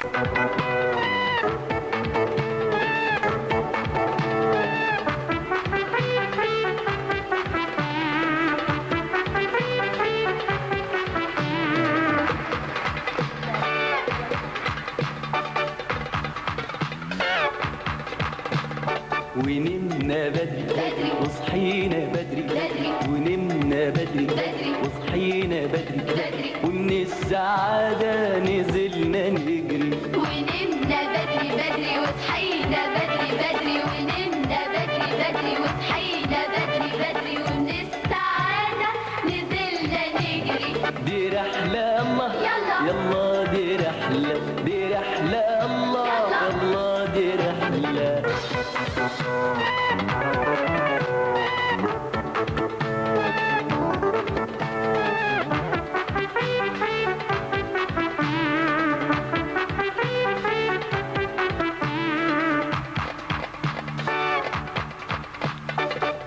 ونمنا بدري وصحينا بدري ونمنا بدري وصحينا بدري ومن السعادة نزلنا نجري. ونمنا بدري وصحينا بدري ونمنا بدري وصحينا بدري ومن السعادة نزلنا نجري. دي رحلة الله يلا دي رحلة الله يلا دي رحلة.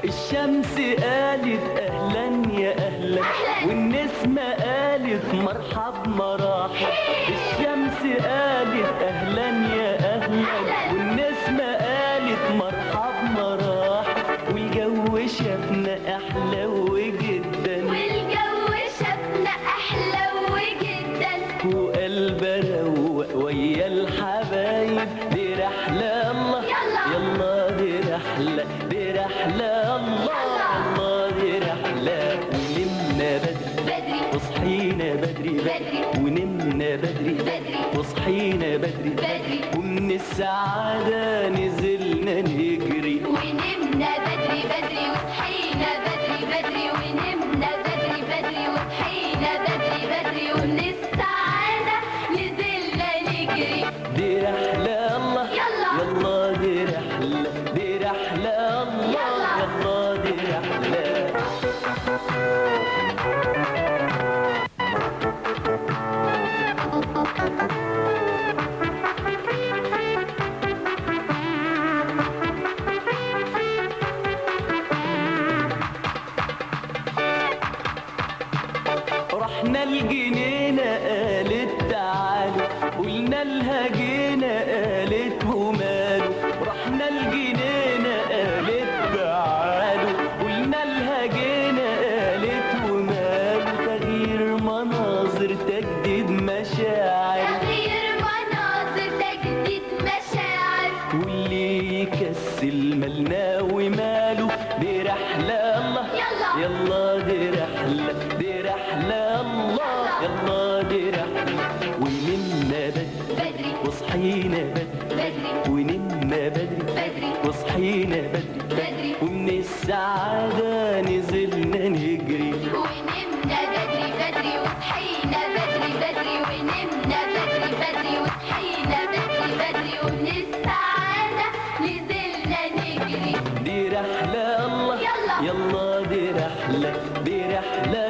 الشمس قالت أهلا يا أهلا والنسمة قالت مرحب مراحب. الشمس قالت أهلا يا أهلا والنسمة قالت مرحب مراحب. والجو شافنا أحلو جدا وقلب روق ويا الحبايب. دي رحلة الله يلا دي رحلة الله يلا دي رحلة. ونمنا بدري وصحينا بدري ونمنا بدري وصحينا بدري ومن السعادة نزلنا نجري. ونمنا بدري وصحينا بدري ونمنا بدري وصحينا بدري ومن السعادة نزلنا نجري. دي رحلة الله يلا دي رحلة الله يلا دي رحلة. رحنا الجنينة قالت تعالوا قلنا لها جينا قالت وماله. رحنا الجنينة قالت تعالوا قلنا لها جينا قالت وماله. تغيير مناظر تجديد مشاعر واللي يكسل مالنا وماله. دي رحلة الله يلا دي رحلة الله يلا دي رحلة. ونمنا بدري وصحينا بدري ونمنا بدري وصحينا بدري ومن السعادة نزلنا نجري. ونمنا بدري وصحينا بدري ونمنا بدري وصحينا بدري ومن السعادة نزلنا نجري. دي رحلة الله يلا دي رحلة